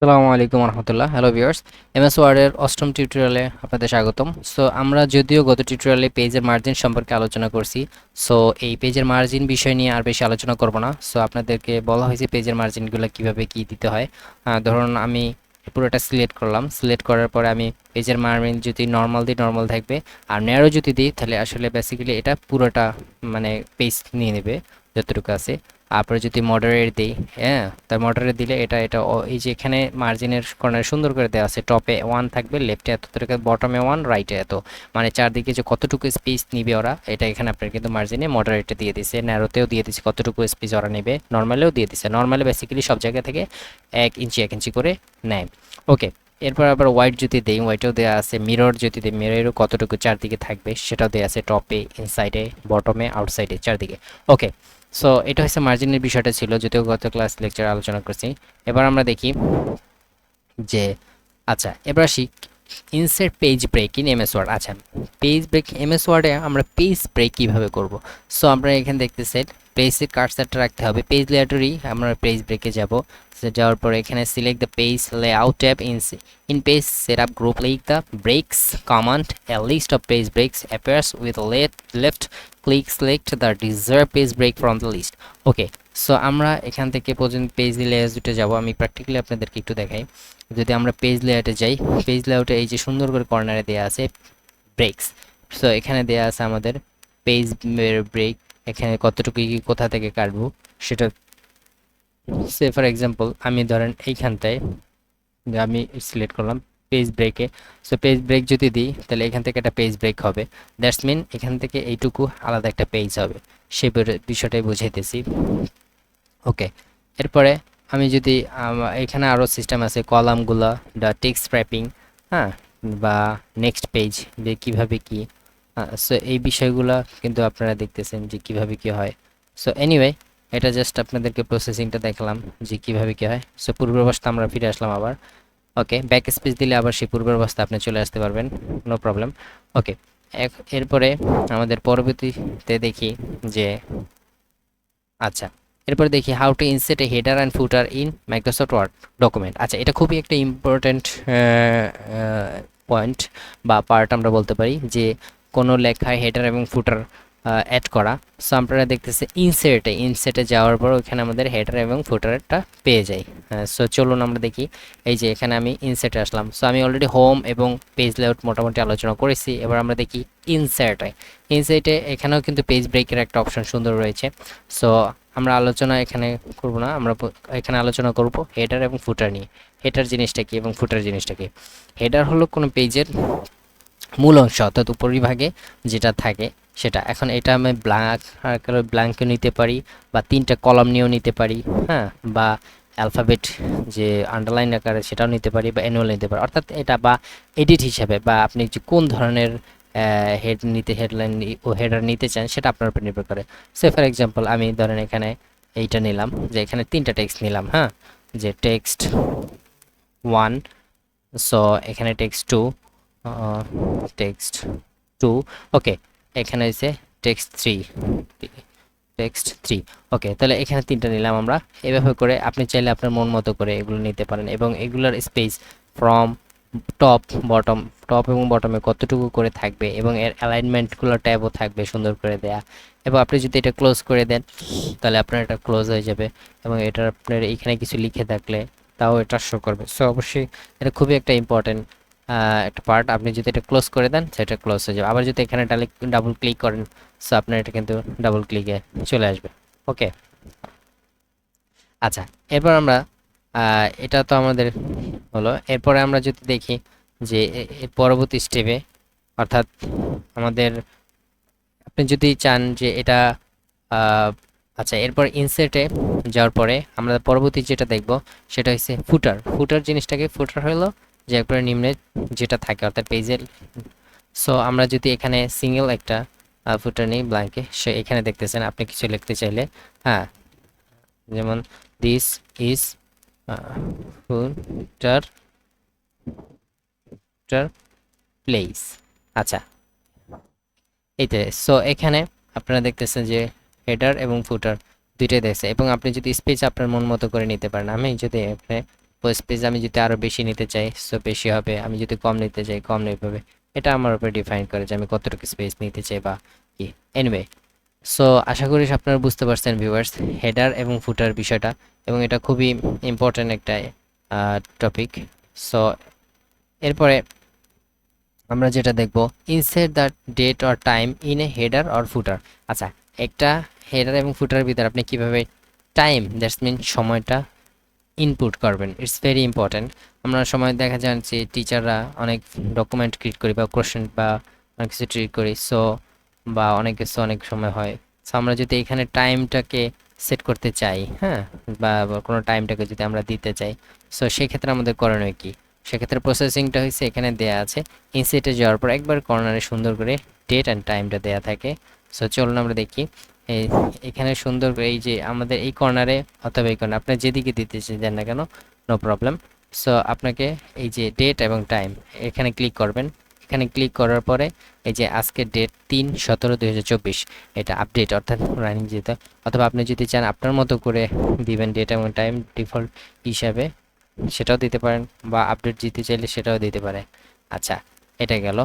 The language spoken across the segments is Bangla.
আসসালামু আলাইকুম রহমতুল্লাহ। হ্যালো ভিউয়ার্স, এমএস ওয়ার্ডের অষ্টম টিউটোরিয়ালে আপনাদের স্বাগতম। সো আমরা যদিও গত টিউটোরিয়ালে পেজের মার্জিন সম্পর্কে আলোচনা করছি। সো এই পেজের মার্জিন বিষয় নিয়ে আর বেশি আলোচনা করব না। সো আপনাদেরকে বলা হয়েছে পেজের মার্জিনগুলো কিভাবে কি দিতে হয়। ধরুন আমি পুরোটা সিলেক্ট করলাম, সিলেক্ট করার পরে আমি পেজের মার্জিন যদি নর্মাল দিই নর্মাল থাকবে, আর ন্যারো যদি দিই তাহলে আসলে বেসিক্যালি এটা পুরোটা মানে পেজ নিয়ে নেবে যতটুকু আছে। তারপরে যদি মডারেট দিই, হ্যাঁ, তার মডারেট দিলে এই যে এখানে মার্জিনের কর্নারে সুন্দর করে দেওয়া আছে, টপে 1 থাকবে, লেফটে এত, বটমে 1, রাইটে এত, মানে চারদিকে যে কতটুকু স্পেস নিবে ওরা, এটা এখানে আপনার কিন্তু মার্জিনে মডারেটে দিয়ে দিছে, ন্যারোতেও দিয়ে দিছে কতটুকু স্পেস ওরা নেবে, নর্মালেও দিয়ে দিছে। নর্মালে বেসিক্যালি সব জায়গা থেকে 1 ইঞ্চি করে নেয়। ওকে, এরপর আবার হোয়াইট যদি দেই, হোয়াইটেও দেওয়া আছে। মিরর যদি দিই, মিররেরও কতটুকু চারদিকে থাকবে সেটাও দেওয়া আছে, টপে, ইনসাইডে, বটমে, আউটসাইডে, চারদিকে। ওকে, সো এটা হচ্ছে মার্জিনের বিষয়টা ছিল, যদিও গত ক্লাস লেকচার আলোচনা করছি। এবার আমরা দেখি যে আচ্ছা, এবার আসি insert page break in MS Word. আচ্ছা, পেজ ব্রেক এমএস ওয়ার্ডে আমরা পেজ ব্রেক কীভাবে করব। সো আমরা এখানে দেখতেছেন পেজে কার্সারটা রাখতে হবে, পেজ লেআউটারই আমরা পেজ ব্রেকে যাব। যাওয়ার পরে এখানে select the page layout tab in page setup group, click the breaks command, a list of page breaks appears with left click, select the desired page break from the list. Okay, so আমরা এখান থেকে পর্যন্ত পেজ লেআউটে যাব। আমি প্র্যাকটিক্যালি আপনাদেরকে একটু দেখাই। যদি আমরা পেজ লেআউটে যাই, পেজ লেআউটে এই যে সুন্দর করে কর্নারে দেওয়া আছে ব্রেকস। সো এখানে দেওয়া আছে আমাদের পেজ ব্রেক, এখানে কতটুকু কি কোথা থেকে কাটবো সেটা। সে ফর এক্সাম্পল আমি ধরেন এইখানটায় আমি সিলেক্ট করলাম পেজ ব্রেকে। সো পেজ ব্রেক যদি দিই তাহলে এখান থেকে একটা পেজ ব্রেক হবে, দ্যাটস মিন এখান থেকে এইটুকু আলাদা একটা পেজ হবে, সেই বিষয়টাই বুঝাইতেছি। ওকে, এরপরে আমি যদি এখানে আরও সিস্টেম আছে, কলামগুলো, দ্য টেক্সট র্যাপিং, হ্যাঁ, বা নেক্সট পেজ যে কীভাবে কী। সো এই বিষয়গুলো কিন্তু আপনারা দেখতেছেন যে কীভাবে কী হয়। সো এনিওয়ে, এটা জাস্ট আপনাদেরকে প্রসেসিংটা দেখালাম যে কীভাবে কী হয়। সো পূর্বাবস্থা আমরা ফিরে আসলাম আবার। ওকে, ব্যাক স্পেস দিলে আবার সেই পূর্বের অবস্থা আপনি চলে আসতে পারবেন, নো প্রবলেম। ওকে, এরপরে আমাদের পরবর্তীতে দেখি যে আচ্ছা, এরপর দেখি how to insert a header and footer in Microsoft Word document. আচ্ছা, এটা খুবই একটা ইম্পর্ট্যান্ট পয়েন্ট বা পার্ট আমরা বলতে পারি, যে কোনো লেখায় হেডার এবং ফুটার অ্যাড করা। সো আপনারা দেখতেছে ইনসার্টে যাওয়ার পর ওখানে আমাদের হেডার এবং ফুটারটা পেয়ে যাই। সো চলুন আমরা দেখি। এই যে এখানে আমি ইনসার্টে আসলাম। সো আমি অলরেডি হোম এবং পেজ লেআউট মোটামুটি আলোচনা করেছি। এবার আমরা দেখি ইনসার্টে এখানেও কিন্তু পেজ ব্রেকের একটা অপশন সুন্দর রয়েছে। সো আমরা আলোচনা এখানে করব না, আমরা এখানে আলোচনা করব হেডার এবং ফুটার নিয়ে। হেডার জিনিসটা কি এবং ফুটার জিনিসটা কি। হেডার হলো কোনো পেজের মূল অংশ, অর্থাৎ উপরিভাগে যেটা থাকে সেটা। এখন এটা আমি ব্ল্যাঙ্কও নিতে পারি, বা 3টা কলাম নিয়েও নিতে পারি, হ্যাঁ, বা অ্যালফাবেট যে আন্ডারলাইন আকারে সেটাও নিতে পারি, বা অ্যানুয়াল নিতে পারি। অর্থাৎ এটা বা এডিট হিসাবে, বা আপনি যে কোন ধরনের হেডলাইন ও হেডার নিতে চান সেটা আপনার উপর নির্ভর করে। সে ফর এক্সাম্পল আমি ধরেন এখানে এইটা নিলাম, যে এখানে 3টা টেক্সট নিলাম, হ্যাঁ, যে টেক্সট 1, সো এখানে টেক্সট 2, টেক্সট 2, ওকে, এখানে হচ্ছে টেক্সট 3, টেক্সট 3। ওকে, তাহলে এখানে 3টা নিলাম আমরা। এভাবে করে আপনি চাইলে আপনার মন মতো করে এগুলো নিতে পারেন, এবং এগুলোর space from top bottom, top এবং বটমে কতটুকু করে থাকবে, এবং এর অ্যালাইনমেন্টগুলো ট্যাবও থাকবে সুন্দর করে দেয়া। এবং আপনি যদি এটা ক্লোজ করে দেন তাহলে আপনার এটা ক্লোজ হয়ে যাবে, এবং এটা আপনার এইখানে কিছু লিখে থাকলে তাও এটা শো করবে। সো অবশ্যই এটা খুবই একটা ইম্পর্টেন্ট একটা পার্ট। আপনি যদি এটা ক্লোজ করে দেন সেটা ক্লোজ হয়ে যাবে। আবার যদি এখানে ডাবল ক্লিক করেন, সো আপনার এটা কিন্তু ডাবল ক্লিকে চলে আসবে। ওকে, আচ্ছা, এরপর আমরা এটা তো আমাদের হলো। এরপরে আমরা যদি দেখি যে এর পরবর্তী স্টেপে, অর্থাৎ আমাদের আপনি যদি চান যে এটা আচ্ছা, এরপর ইনসার্টে যাওয়ার পরে আমরা পরবর্তী যেটা দেখব সেটা হচ্ছে ফুটার জিনিসটাকে। ফুটার হলো যে একবারে নিম্নে যেটা থাকে, অর্থাৎ পেজের। সো আমরা যদি এখানে সিঙ্গেল একটা ফুটার নিই ব্ল্যাঙ্কে, সে এখানে দেখতেছেন আপনি কিছু লিখতে চাইলে, হ্যাঁ, যেমন দিস ইজ ফুটার প্লেস। আচ্ছা, এইতে সো এখানে আপনারা দেখতেছেন যে হেডার এবং ফুটার দুইটাই দেখছে, এবং আপনি যদি স্পেস আপনার মন মতো করে নিতে পারেন। আমি যদি এখানে স্পেস আমি যদি আরও বেশি নিতে চাই সো বেশি হবে, আমি যদি কম নিতে চাই কম নেবে। এটা আমার উপরে ডিফাইন করে যে আমি কতটুকু স্পেস নিতে চাই বা কি। এনিওয়ে, সো আশা করি আপনারা বুঝতে পারছেন ভিউয়ার্স হেডার এবং ফুটার বিষয়টা, এবং এটা খুবই ইম্পর্ট্যান্ট একটা টপিক। সো এরপরে আমরা যেটা দেখব, insert the date or time in a header or footer. আচ্ছা, একটা হেডার এবং ফুটারের ভিতরে আপনি কিভাবে টাইম, দ্যাটস মিন সময়টা ইনপুট করবেন, ইটস ভেরি ইম্পর্ট্যান্ট। আমরা সময় দেখা যায় যে টিচাররা অনেক ডকুমেন্ট ক্রিয়েট করি বা কোশ্চেন বা অনেক কিছু ট্রিট করি, সো বা অনেক কিছু অনেক সময় হয়। সো আমরা যদি এখানে টাইমটাকে সেট করতে চাই, হ্যাঁ, বা কোনো টাইমটাকে যদি আমরা দিতে চাই, সো সেক্ষেত্রে আমাদের করণীয় কি? সেক্ষেত্রে প্রসেসিংটা হয়েছে এখানে দেয়া আছে। ইনসেটে যাওয়ার পর একবার কর্নারে সুন্দর করে ডেট অ্যান্ড টাইমটা দেয়া থাকে। সো চলুন আমরা দেখি। এই এখানে সুন্দর করে এই যে আমাদের এই কর্নারে অথবা এই কর্নার আপনি যেদিকে দিতে চান না কেন, নো প্রবলেম। সো আপনাকে এই যে ডেট এবং টাইম এখানে ক্লিক করবেন। এখানে ক্লিক করার পরে এই যে আজকের ডেট 3/17/2024, এটা আপডেট অর্থাৎ রানিং যেতে, অথবা আপনি যদি চান আপনার মতো করে দিবেন ডেট এবং টাইম ডিফল্ট হিসাবে, সেটাও দিতে পারেন, বা আপডেট দিতে চাইলে সেটাও দিতে পারেন। আচ্ছা, এটা গেল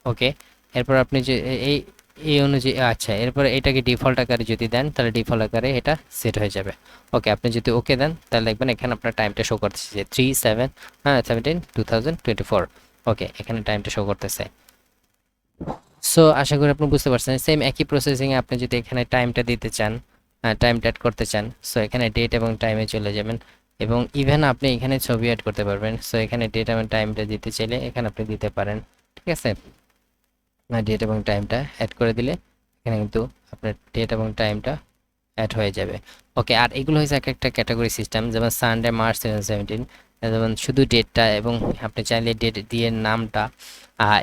ওকে। এরপর আপনি যে এই এই অনুযায়ী, আচ্ছা, এরপর এটাকে ডিফল্ট আকারে যদি দেন তাহলে ডিফল্ট আকারে এটা সেট হয়ে যাবে। ওকে, আপনি যদি ওকে দেন তাহলে দেখবেন এখানে আপনার টাইমটা শো করতেছে যে 3/7/17/2024। ওকে, এখানে টাইমটা শো করতেছে। সো আশা করি আপনি বুঝতে পারছেন। সেম একই প্রসেসিংয়ে আপনি যদি এখানে টাইমটা দিতে চান, টাইমটা অ্যাড করতে চান, সো এখানে ডেট এবং টাইমে চলে যাবেন, এবং ইভেন আপনি এখানে ছবি অ্যাড করতে পারবেন। সো এখানে ডেট এবং টাইমটা দিতে চাইলে এখানে আপনি দিতে পারেন, ঠিক আছে। ডেট এবং টাইমটা অ্যাড করে দিলে এখানে কিন্তু আপনার ডেট এবং টাইমটা অ্যাড হয়ে যাবে। ওকে, আর এগুলো হচ্ছে এক একটা ক্যাটাগরি সিস্টেম, যেমন সানডে মার্চ 2017, যেমন শুধু ডেটটা, এবং আপনি চাইলে ডেট দিয়ে নামটা,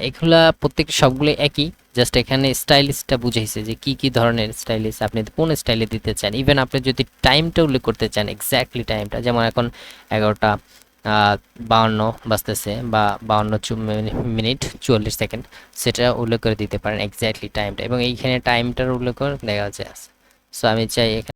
এগুলা প্রত্যেক সবগুলো একই, জাস্ট এখানে স্টাইলিশটা বুঝাইছে যে কি কি ধরনের স্টাইলিশ আপনি কোন স্টাইলে দিতে চান। ইভেন আপনি যদি টাইমটা উল্লেখ করতে চান, এক্স্যাক্টলি টাইমটা, যেমন এখন 11টা 52 বাজতেছে বা 52 মিনিট 44 সেকেন্ড, সেটা উল্লেখ করে দিতে পারেন এক্স্যাক্টলি টাইমটা, এবং এইখানে টাইমটার উল্লেখ করে দেওয়া আছে। সো আমি চাই এখানে